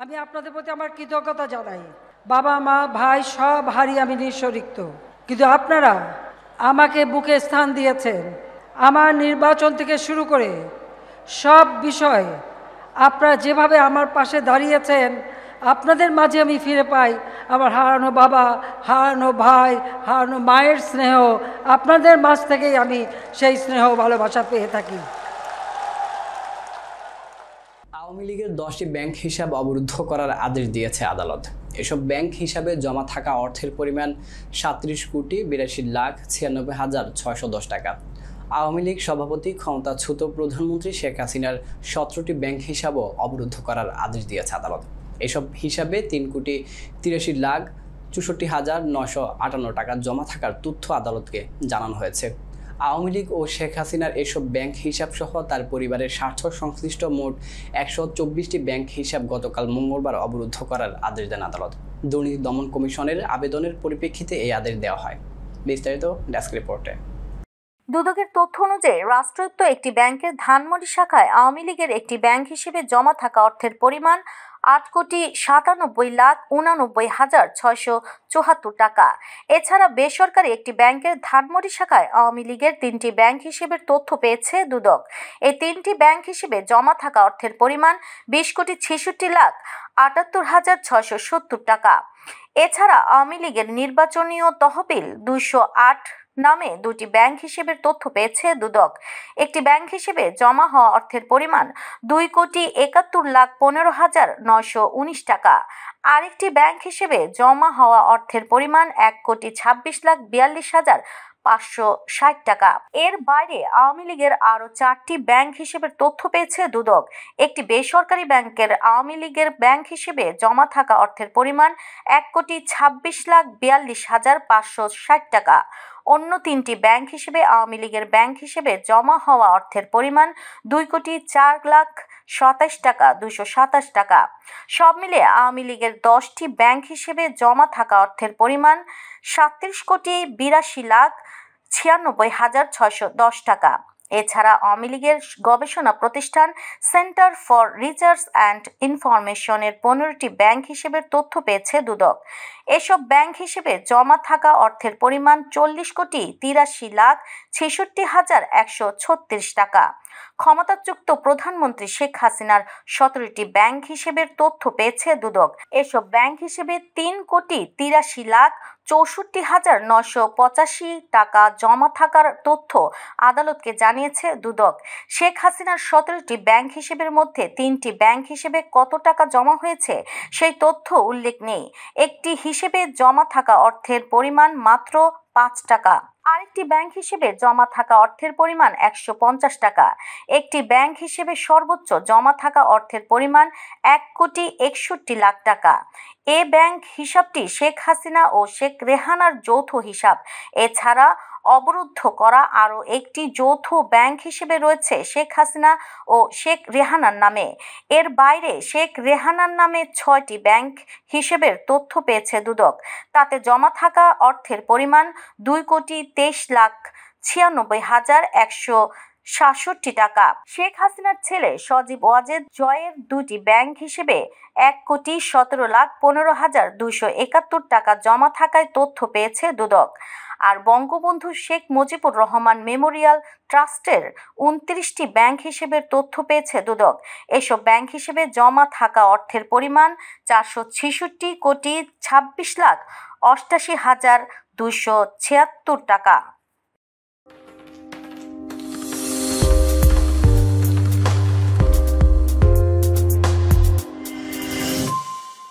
আমি আপনাদের প্রতি আমার কৃতজ্ঞতা জানাই। বাবা মা ভাই সব হারিয়ে আমি নিঃস্বরিক্ত, কিন্তু আপনারা আমাকে বুকে স্থান দিয়েছেন। আমার নির্বাচন থেকে শুরু করে সব বিষয় আপনারা যেভাবে আমার পাশে দাঁড়িয়েছেন, আপনাদের মাঝে আমি ফিরে পাই আমার হারানো বাবা, হারানো ভাই, হারানো মায়ের স্নেহ। আপনাদের মাঝ থেকেই আমি সেই স্নেহ ভালোবাসা পেয়ে থাকি। আওয়ামী লীগের 10টি ব্যাংক হিসাব অবরুদ্ধ করার আদেশ দিয়েছে আদালত। এসব ব্যাংক হিসাবে জমা থাকা অর্থের পরিমাণ 37,82,96,610 টাকা। আওয়ামী লীগ সভাপতি ক্ষমতাচ্যুত প্রধানমন্ত্রী শেখ হাসিনার 17টি ব্যাংক হিসাবও অবরুদ্ধ করার আদেশ দিয়েছে আদালত। এসব হিসাবে 3,83,64,958 টাকা জমা থাকার তথ্য আদালতকে জানানো হয়েছে। আওয়ামী লীগ ও শেখ হাসিনার এসব ব্যাংক হিসাব সহ তার পরিবারের স্বার্থ সংশ্লিষ্ট মোট 124টি ব্যাংক হিসাব গতকাল মঙ্গলবার অবরুদ্ধ করার আদেশ দেন আদালত। দুর্নীতি দমন কমিশনের আবেদনের পরিপ্রেক্ষিতে এই আদেশ দেওয়া হয়। বিস্তারিত ডেস্ক রিপোর্টে। দুদকের তথ্য অনুযায়ী রাষ্ট্রায়ত্ত একটি ব্যাংকের ধানমন্ডি শাখায় আওয়ামী লীগের একটি ব্যাংক হিসেবে জমা থাকা অর্থের পরিমাণ 8,97,89,674 টাকা। এছাড়া বেসরকারি একটি ব্যাংকের ধানমন্ডি শাখায় আওয়ামী লীগের 3টি ব্যাংক হিসেবের তথ্য পেয়েছে দুদক। এই 3টি ব্যাংক হিসেবে জমা থাকা অর্থের পরিমাণ 20,66,78,670 টাকা। এছাড়া আওয়ামী লীগের নির্বাচনীয় তহবিল 208 নামে 2টি ব্যাংক হিসেবের তথ্য পেয়েছে দুদক। একটি ব্যাংক হিসেবে জমা হওয়া অর্থের পরিমাণ 2,71,15,919 টাকা। আরেকটি ব্যাংক হিসেবে জমা হওয়া অর্থের পরিমাণ 1,26,42,560 টাকা। এর বাইরে আওয়ামী লীগের আরও 4টি ব্যাংক হিসেবের তথ্য পেয়েছে দুদক। একটি বেসরকারি ব্যাংকের আওয়ামী লীগের ব্যাংক হিসেবে জমা থাকা অর্থের পরিমাণ 1,26,42,560 টাকা। অন্য 3টি ব্যাংক হিসেবে আওয়ামী লীগের ব্যাংক হিসেবে জমা হওয়া অর্থের পরিমাণ 2,04,27,227 টাকা। সব মিলে আওয়ামী লীগের 10টি ব্যাংক হিসেবে জমা থাকা অর্থের পরিমাণ 37,82,96,610 টাকা। এছাড়া আওয়ামী লীগের গবেষণা প্রতিষ্ঠান সেন্টার ফর রিসার্চ অ্যান্ড ইনফরমেশনের 15টি ব্যাংক হিসেবের তথ্য পেয়েছে দুদক। এসব ব্যাংক হিসেবে জমা থাকা অর্থের পরিমাণ 40,83,66,136 টাকা। ক্ষমতাচ্যুত প্রধানমন্ত্রী শেখ হাসিনার 17টি ব্যাংক হিসেবের তথ্য পেয়েছে দুদক। এসব ব্যাংক হিসেবে 3,83,64,985 টাকা জমা থাকার তথ্য আদালতকে জানিয়েছে দুদক। শেখ হাসিনার 17টি ব্যাংক হিসেবের মধ্যে 3টি ব্যাংক হিসেবে কত টাকা জমা হয়েছে সেই তথ্য উল্লেখ নেই। একটি হিসেবে জমা থাকা অর্থের পরিমাণ মাত্র 5 টাকা। আরেকটি ব্যাংক হিসেবে জমা থাকা অর্থের পরিমাণ 150 টাকা। একটি ব্যাংক হিসেবে সর্বোচ্চ জমা থাকা অর্থের পরিমাণ 1,61,00,000 টাকা। এ ব্যাংক হিসাবটি শেখ হাসিনা ও শেখ রেহানার যৌথ হিসাব। এছাড়া অবরুদ্ধ করা আরও একটি যৌথ ব্যাংক হিসেবে রয়েছে শেখ হাসিনা ও শেখ রেহানার নামে। এর বাইরে শেখ রেহানার নামে 6টি ব্যাংক হিসেবের তথ্য পেয়েছে দুদক। তাতে জমা থাকা অর্থের পরিমাণ 2,93,96,167 টাকা। শেখ হাসিনার ছেলে সজীব ওয়াজেদ জয়ের 2টি ব্যাংক হিসেবে 1,17,15,271 টাকা জমা থাকায় তথ্য পেয়েছে দুদক। আর বঙ্গবন্ধু শেখ মুজিবুর রহমান মেমোরিয়াল ট্রাস্টের 29টি ব্যাংক হিসেবের তথ্য পেয়েছে দুদক। এসব ব্যাংক হিসেবে জমা থাকা অর্থের পরিমাণ 466,26,88,276 টাকা।